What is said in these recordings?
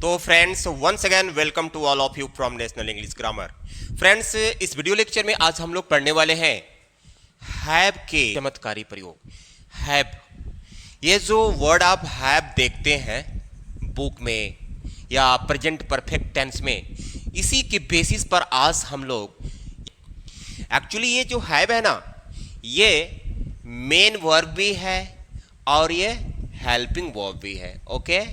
तो friends once again welcome to all of you from national English grammar. Friends इस video lecture में आज हम लोग पढ़ने वाले हैं हैव के चमत्कारी प्रयोग। हैव, ये जो वर्ड आप हैव देखते हैं बुक में या प्रेजेंट परफेक्ट टेंस में, इसी के बेसिस पर आज हम लोग एक्चुअली ये जो हैव है ना, ये मेन वर्ब भी है और ये हेल्पिंग वर्ब भी है। ओके,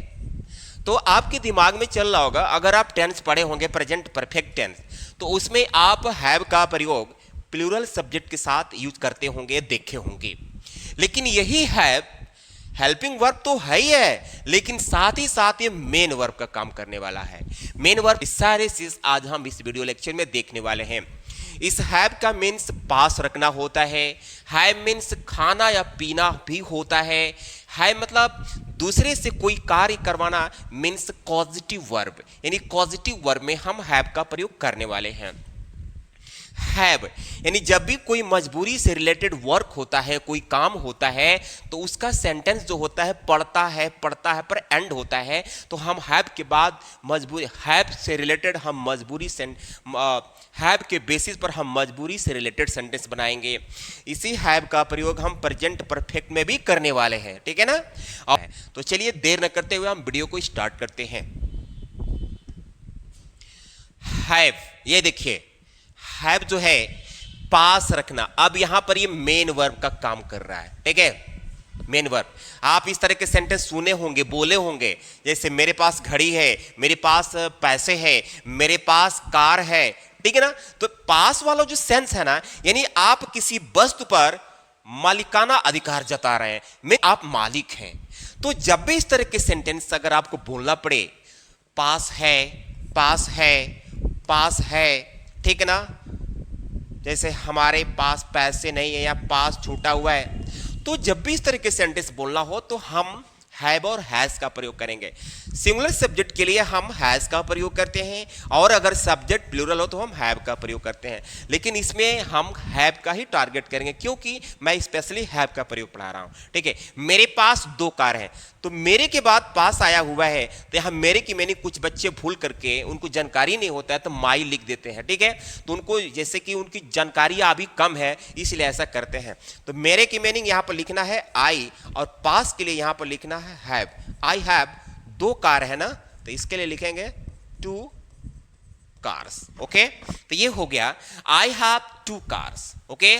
तो आपके दिमाग में चल रहा होगा, अगर आप टेंस पढ़े होंगे प्रेजेंट परफेक्ट टेंस, तो उसमें आप हैव का प्रयोग प्लूरल सब्जेक्ट के साथ यूज करते होंगे, देखे होंगे। लेकिन यही हैव हेल्पिंग वर्ब तो है ही है, लेकिन साथ ही साथ ये मेन वर्ब का काम करने वाला है। मेन वर्ब सारे चीज आज हम इस वीडियो लेक्चर में देखने वाले हैं। इस हैव का मीन्स पास रखना होता है, हैव मीन्स खाना या पीना भी होता है, हैव मतलब दूसरे से कोई कार्य करवाना मीन्स पॉजिटिव वर्ब, यानी पॉजिटिव वर्ब में हम हैव का प्रयोग करने वाले हैं। हैव यानी जब भी कोई मजबूरी से रिलेटेड वर्क होता है, कोई काम होता है, तो उसका सेंटेंस जो होता है पढ़ता है पर एंड होता है, तो हम हैव के बाद मजबूरी, हैव से रिलेटेड हम मजबूरी हैव के बेसिस पर हम मजबूरी से रिलेटेड सेंटेंस बनाएंगे। इसी हैव का प्रयोग हम प्रेजेंट परफेक्ट में भी करने वाले हैं, ठीक है ना। तो चलिए देर न करते हुए हम वीडियो को स्टार्ट करते हैं। हैव, ये देखिए हैव जो है पास रखना, अब यहां पर ये मेन वर्ब का काम कर रहा है, ठीक है। मेन वर्ब आप इस तरह के सेंटेंस सुने होंगे, बोले होंगे, जैसे मेरे पास घड़ी है, मेरे पास पैसे है, मेरे पास कार है, ठीक है ना। तो पास वाला जो सेंस है ना, यानी आप किसी वस्तु पर मालिकाना अधिकार जता रहे हैं, मैं आप मालिक हैं। तो जब भी इस तरह के सेंटेंस अगर आपको बोलना पड़े, पास है, पास है, पास है, ठीक है ना, जैसे हमारे पास पैसे नहीं है या पास छूटा हुआ है, तो जब भी इस तरह के सेंटेंस बोलना हो तो हम हैव और हैज का प्रयोग करेंगे। सिंगुलर सब्जेक्ट के लिए हम हैज का प्रयोग करते हैं, और अगर सब्जेक्ट प्लूरल हो तो हम हैव का प्रयोग करते हैं। लेकिन इसमें हम हैव का ही टारगेट करेंगे, क्योंकि मैं स्पेशली हैव का प्रयोग पढ़ा रहा हूं, ठीक है। मेरे पास 2 कार हैं, तो मेरे के बाद पास आया हुआ है, तो यहां मेरे की मैंने कुछ बच्चे भूल करके, उनको जानकारी नहीं होता है तो माई लिख देते हैं, ठीक है। तो उनको जैसे कि उनकी जानकारी अभी कम है, इसलिए ऐसा करते हैं। तो मेरे की मीनिंग यहां पर लिखना है आई, और पास के लिए यहां पर लिखना है हैव। आई हैव 2 कार है ना, तो इसके लिए लिखेंगे 2 कार्स। ओके, तो ये हो गया आई हैव 2 कार्स। ओके,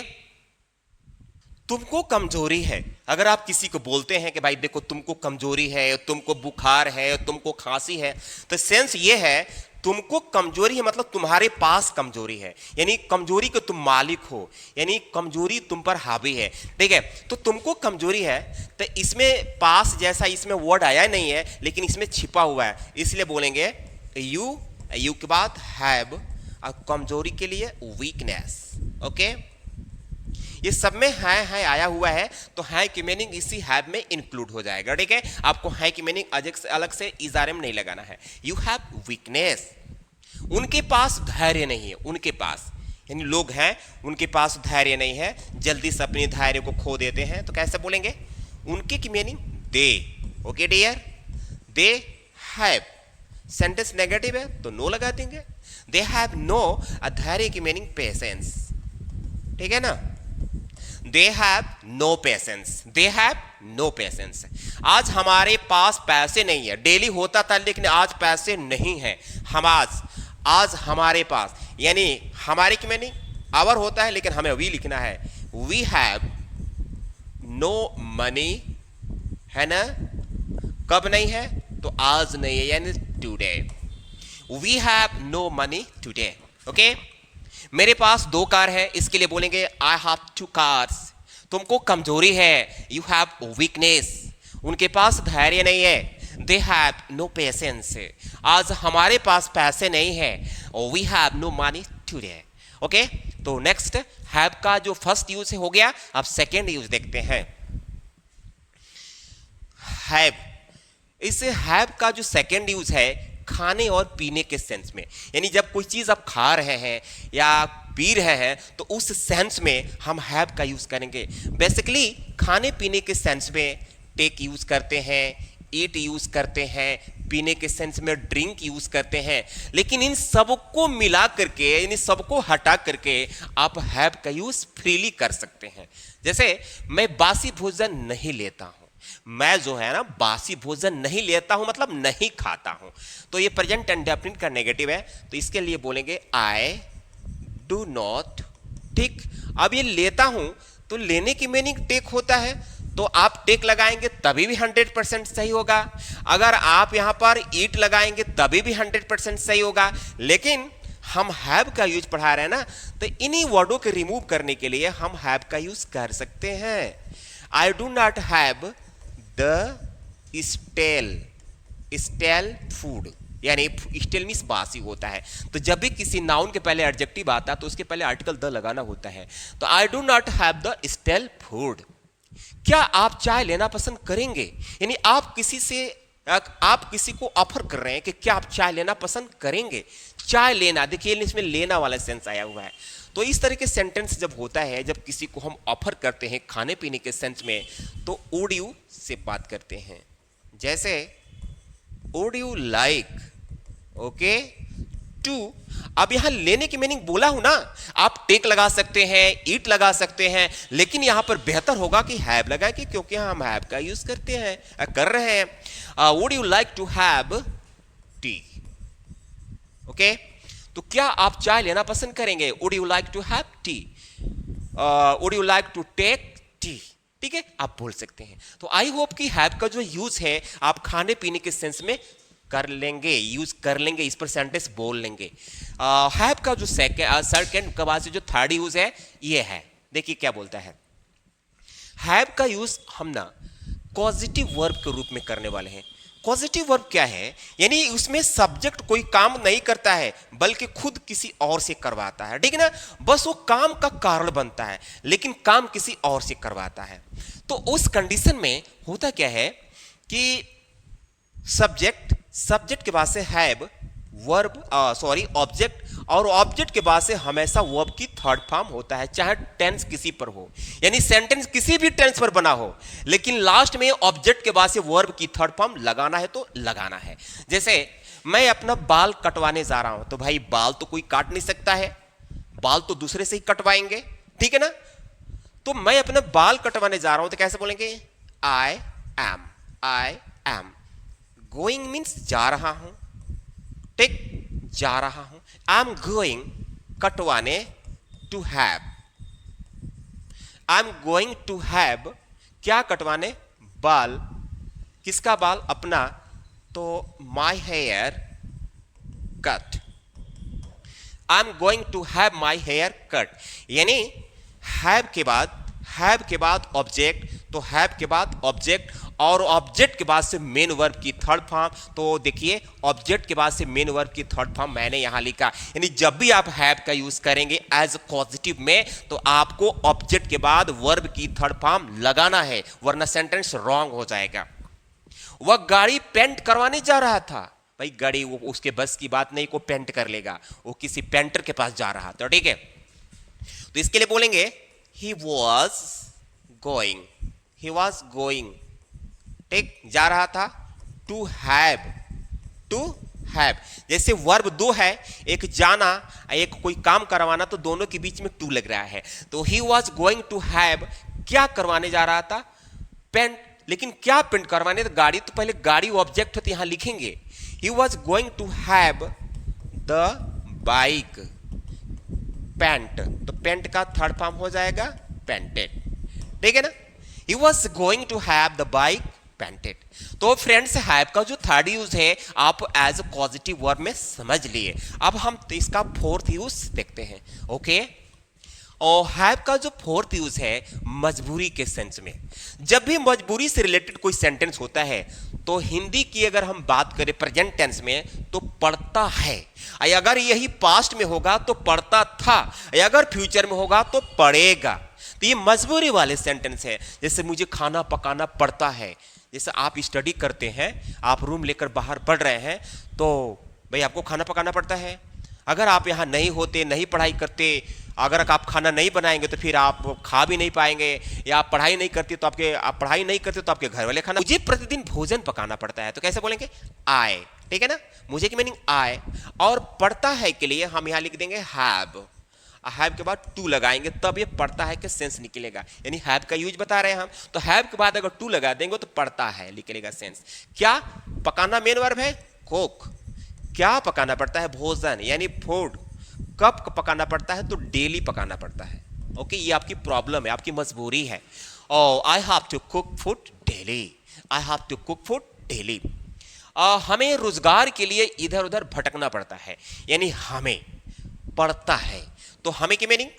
तुमको कमजोरी है, अगर आप किसी को बोलते हैं कि भाई देखो तुमको कमजोरी है, तुमको बुखार है, तुमको खांसी है, तो सेंस ये है तुमको कमजोरी है मतलब तुम्हारे पास कमजोरी है, यानी कमजोरी के तुम मालिक हो, यानी कमजोरी तुम पर हावी है, ठीक है। तो तुमको कमजोरी है, तो इसमें पास जैसा इसमें वर्ड आया नहीं है, लेकिन इसमें छिपा हुआ है, इसलिए बोलेंगे यू, यू के बाद हैव, और कमजोरी के लिए वीकनेस। ओके, ये सब में है आया हुआ है, तो है की मीनिंग इसी हैव में इंक्लूड हो जाएगा, ठीक है। आपको है की मीनिंग अलग से इजारे में नहीं लगाना है। यू हैव वीकनेस, उनके पास धैर्य नहीं है, उनके पास यानी लोग हैं, उनके पास धैर्य नहीं है, जल्दी से अपने धैर्य को खो देते हैं, तो कैसे बोलेंगे उनके की मीनिंग दे। Okay dear, they have, sentence negative है तो नो लगा देंगे। दे हैव नो, धैर्य की मीनिंग पेशेंस, ठीक है ना। They have no patience, they have no patience। आज हमारे पास पैसे नहीं है, डेली होता था लेकिन आज पैसे नहीं है, हम आज हमारे पास, यानी हमारे की मीनिंग आवर होता है, लेकिन हमें वी लिखना है। We have no money, है ना, कब नहीं है तो आज नहीं है, यानी today। We have no money today। Okay, मेरे पास 2 कार है, इसके लिए बोलेंगे आई हैव 2 कार्स। तुमको कमजोरी है, यू हैव वीकनेस, उनके पास धैर्य नहीं है, दे हैव नो पेशेंस, आज हमारे पास पैसे नहीं है, we have no money today. Okay, तो नेक्स्ट हैव का जो फर्स्ट यूज हो गया, अब सेकेंड यूज देखते हैं। हैव, इस हैव का जो सेकेंड यूज है खाने और पीने के सेंस में, यानी जब कोई चीज आप खा रहे हैं या पी रहे हैं, तो उस सेंस में हम हैव का यूज करेंगे। बेसिकली खाने पीने के सेंस में टेक यूज करते हैं, ईट यूज करते हैं, पीने के सेंस में ड्रिंक यूज करते हैं, लेकिन इन सबको मिला करके, इन सबको हटा करके आप हैव का यूज फ्रीली कर सकते हैं। जैसे मैं बासी भोजन नहीं लेता हूं, मैं जो है ना बासी भोजन नहीं लेता हूं मतलब नहीं खाता हूं, तो ये प्रेजेंट इंडेफिनिट का नेगेटिव है, तो इसके लिए बोलेंगे आई डू नॉट। ठीक, अब ये लेता हूं तो लेने की मीनिंग टेक होता है, तो आप टेक लगाएंगे तभी भी 100% सही होगा। अगर आप यहां पर ईट लगाएंगे तभी भी 100% सही होगा, लेकिन हम हैव का यूज पढ़ा रहे हैं ना, तो इन्हीं वर्डों के रिमूव करने के लिए हम हैव का यूज कर सकते हैं। I do not have the stele food, यानी स्टेल मीन्स बासी होता है, तो जब भी किसी नाउन के पहले एडजेक्टिव आता है तो उसके पहले आर्टिकल द लगाना होता है। तो I do not have the stele food. क्या आप चाय लेना पसंद करेंगे, यानी आप किसी को ऑफर कर रहे हैं कि क्या आप चाय लेना पसंद करेंगे। चाय लेना, देखिए इसमें लेना वाला सेंस आया हुआ है। तो इस तरह के सेंटेंस जब होता है, जब किसी को हम ऑफर करते हैं खाने पीने के सेंस में, तो वुड यू से बात करते हैं। जैसे would you like okay to, अब यहां लेने की मीनिंग बोला हूं ना, आप टेक लगा सकते हैं, ईट लगा सकते हैं, लेकिन यहां पर बेहतर होगा कि हैव लगाए, कि क्योंकि हम हैव का यूज कर रहे हैं। Would you like to have tea, okay, तो क्या आप चाय लेना पसंद करेंगे, would you like to have tea, would you like to take tea, ठीक है, आप बोल सकते हैं। तो आई होप कि हैव का जो यूज है आप खाने पीने के सेंस में कर लेंगे, यूज कर लेंगे, इस पर सेंटेंस बोल लेंगे। हैव का जो सेकंड के बाद से जो थर्ड यूज है ये है, देखिए क्या बोलता है। हैव का यूज हम ना पॉजिटिव वर्ब के रूप में करने वाले हैं। पॉजिटिव वर्ब क्या है, यानी उसमें सब्जेक्ट कोई काम नहीं करता है बल्कि खुद किसी और से करवाता है, ठीक है ना, बस वो काम का कारण बनता है लेकिन काम किसी और से करवाता है। तो उस कंडीशन में होता क्या है कि सब्जेक्ट के बाद से हैव, वर्ब ऑब्जेक्ट, और ऑब्जेक्ट के बाद से हमेशा वर्ब की थर्ड फॉर्म होता है, चाहे टेंस किसी पर हो, यानी सेंटेंस किसी भी टेंस पर बना हो, लेकिन लास्ट में ऑब्जेक्ट के बाद से वर्ब की थर्ड फॉर्म लगाना है तो लगाना है। जैसे मैं अपना बाल कटवाने जा रहा हूं, तो भाई बाल तो कोई काट नहीं सकता है, बाल तो दूसरे से ही कटवाएंगे, ठीक है ना। तो मैं अपना बाल कटवाने जा रहा हूं तो कैसे बोलेंगे, आई एम। गोइंग मीन्स जा रहा हूं, ठीक, जा रहा हूं। आई एम गोइंग कटवाने to have, I am going to have क्या कटवाने, बाल, किसका बाल, अपना, तो my hair cut, I am going to have my hair cut, यानी हैव के बाद ऑब्जेक्ट, तो हैव के बाद ऑब्जेक्ट, और ऑब्जेक्ट के बाद से मेन वर्ब की थर्ड फॉर्म। तो देखिए ऑब्जेक्ट के बाद से मेन वर्ब की थर्ड फॉर्म मैंने यहां लिखा, यानी जब भी आप हैव का यूज करेंगे एज पॉजिटिव में तो आपको ऑब्जेक्ट के बाद वर्ब की थर्ड फॉर्म लगाना है, वरना सेंटेंस रॉन्ग हो जाएगा। वह गाड़ी पेंट करवाने जा रहा था, भाई गाड़ी वो उसके बस की बात नहीं को पेंट कर लेगा, वो किसी पेंटर के पास जा रहा था, ठीक है। तो इसके लिए बोलेंगे he was going, ठीक, जा रहा था, टू हैव, जैसे वर्ब दो है, एक जाना एक कोई काम करवाना, तो दोनों के बीच में टू लग रहा है। तो he was going to have क्या करवाने जा रहा था, पेंट, लेकिन क्या पेंट करवाने, तो गाड़ी, तो पहले गाड़ी ऑब्जेक्ट होती यहां लिखेंगे। he was going to have the bike paint, तो पेंट का थर्ड फॉर्म हो जाएगा पेंटेड, ठीक है ना। he was going to have the bike painted. तो फ्रेंड्स हैव का जो थर्ड यूज है आप एज अ पॉजिटिव वर्ब में समझ लिए। अब हम इसका फोर्थ यूज देखते हैं, ओके। और हैव का जो फोर्थ यूज है मजबूरी के सेंस में, जब भी मजबूरी से रिलेटेड कोई सेंटेंस होता है तो हिंदी की अगर हम बात करें प्रेजेंट टेंस में तो पढ़ता है, अगर यही पास्ट में होगा तो पढ़ता था, अगर फ्यूचर में होगा तो पढ़ेगा। तो ये मजबूरी वाले सेंटेंस है। जैसे मुझे खाना पकाना पड़ता है, जैसे आप स्टडी करते हैं, आप रूम लेकर बाहर पढ़ रहे हैं, तो भाई आपको खाना पकाना पड़ता है। अगर आप यहाँ नहीं होते, नहीं पढ़ाई करते, अगर आप खाना नहीं बनाएंगे तो फिर आप खा भी नहीं पाएंगे, या आप पढ़ाई नहीं करते तो आपके घर वाले खाना। मुझे प्रतिदिन भोजन पकाना पड़ता है, तो कैसे बोलेंगे? आई, ठीक है ना। मुझे की मीनिंग आई, और पढ़ता है के लिए हम यहां लिख देंगे हैव। हैव के बाद टू लगाएंगे, तब ये पढ़ता है कि सेंस निकलेगा, यानी हैव का यूज बता रहे हैं हम, तो हैव के बाद अगर टू लगा देंगे तो पढ़ता है निकलेगा सेंस। क्या पकाना मेन वर्ब है, कुक। क्या पकाना पड़ता है? भोजन, यानी फूड। कब पकाना पड़ता है? तो डेली पकाना पड़ता है। ओके, ये आपकी प्रॉब्लम है, आपकी मजबूरी है। I have to cook food daily, I have to cook food daily. हमें रोजगार के लिए इधर उधर भटकना पड़ता है, यानी हमें पड़ता है, तो हमें की मीनिंग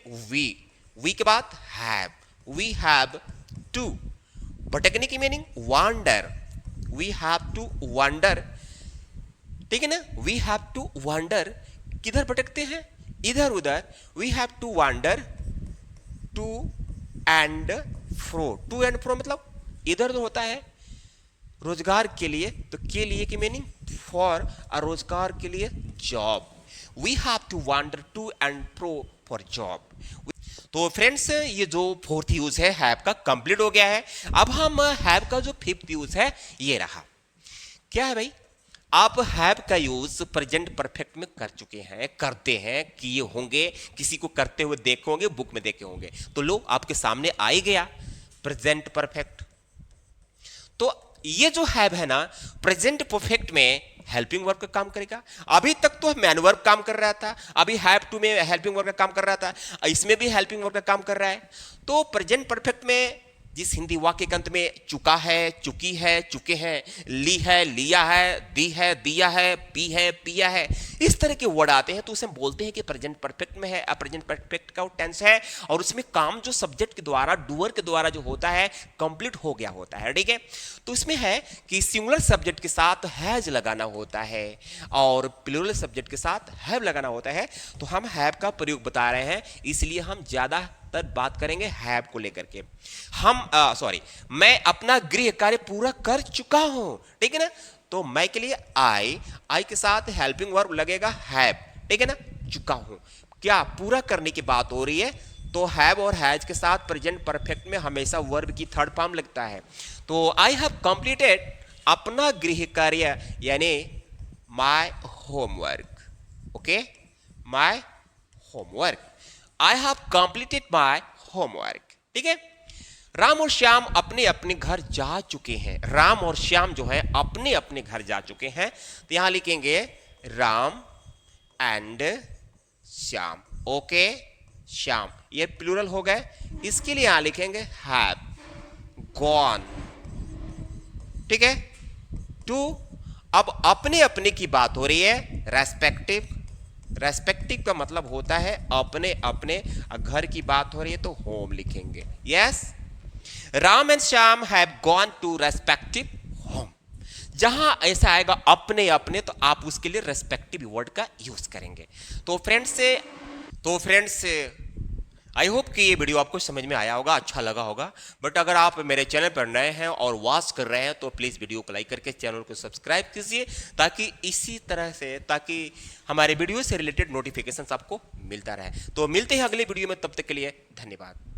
वी के बाद हैव, वी हैव टू। भटकने की meaning wander, we have to wander, ठीक है ना। वी हैव टू वांडर, किधर भटकते हैं? इधर उधर। We have to wander to and fro. To and fro मतलब इधर उधर होता है रोजगार के लिए, तो के लिए की मीनिंग फॉर, और रोजगार के लिए job. We have to wander to and fro for job. तो फ्रेंड्स, ये जो फोर्थ यूज है हैव का कंप्लीट हो गया है। अब हम हैव का जो फिफ्थ यूज है ये रहा। क्या है भाई? आप हैव का यूज प्रेजेंट परफेक्ट में कर चुके हैं, करते हैं, किए होंगे, किसी को करते हुए देखे होंगे, बुक में देखे होंगे, तो लो आपके सामने आ ही गया प्रेजेंट परफेक्ट। तो ये जो हैव है ना, प्रेजेंट परफेक्ट में हेल्पिंग वर्ब का काम करेगा। अभी तक तो मैन वर्ब काम कर रहा था, अभी हैव टू में हेल्पिंग वर्ब का काम कर रहा था, इसमें भी हेल्पिंग वर्ब का काम कर रहा है। तो प्रेजेंट परफेक्ट में जिस हिंदी वाक्य के अंत में चुका है, चुकी है, चुके हैं, ली है, लिया है, दी है, दिया है, पी है, पिया है, इस तरह के वर्ड आते हैं तो उसे हम बोलते हैं कि प्रेजेंट परफेक्ट में है। प्रेजेंट परफेक्ट का टेंस है, और उसमें काम जो सब्जेक्ट के द्वारा, डूअर के द्वारा जो होता है, कंप्लीट हो गया होता है, ठीक है। तो इसमें है कि सिंगुलर सब्जेक्ट के साथ हैज लगाना होता है और प्लूरल सब्जेक्ट के साथ हैव लगाना होता है। तो हम हैव का प्रयोग बता रहे हैं, इसलिए हम ज्यादा बात करेंगे हैव को लेकर के। मैं अपना गृह कार्य पूरा कर चुका हूं, ठीक है ना। तो मैं के लिए आई के साथ हेल्पिंग वर्ब लगेगा हैव, ठीक है ना। चुका हूं, क्या पूरा करने की बात हो रही है, तो हैव और हैज के साथ प्रेजेंट परफेक्ट में हमेशा वर्ब की थर्ड फॉर्म लगता है। तो आई हैव कंप्लीटेड, अपना गृह कार्य, यानी my homework. Okay, my homework, I have completed my homework, ठीक है। राम और श्याम अपने अपने घर जा चुके हैं। राम और श्याम जो है अपने अपने घर जा चुके हैं, तो यहां लिखेंगे राम एंड श्याम। ओके, श्याम ये प्लूरल हो गए, इसके लिए यहां लिखेंगे हैव गॉन, ठीक है। टू, अब अपने अपने की बात हो रही है, रेस्पेक्टिव। रेस्पेक्टिव का मतलब होता है अपने अपने, घर की बात हो रही है तो होम लिखेंगे। Yes, Ram and Shyam have gone to respective home. जहां ऐसा आएगा अपने अपने, तो आप उसके लिए रेस्पेक्टिव वर्ड का यूज करेंगे। तो फ्रेंड्स आई होप कि ये वीडियो आपको समझ में आया होगा, अच्छा लगा होगा। बट अगर आप मेरे चैनल पर नए हैं और वॉच कर रहे हैं तो प्लीज़ वीडियो को लाइक करके चैनल को सब्सक्राइब कीजिए, ताकि इसी तरह से हमारे वीडियो से रिलेटेड नोटिफिकेशंस आपको मिलता रहे। तो मिलते हैं अगले वीडियो में, तब तक के लिए धन्यवाद।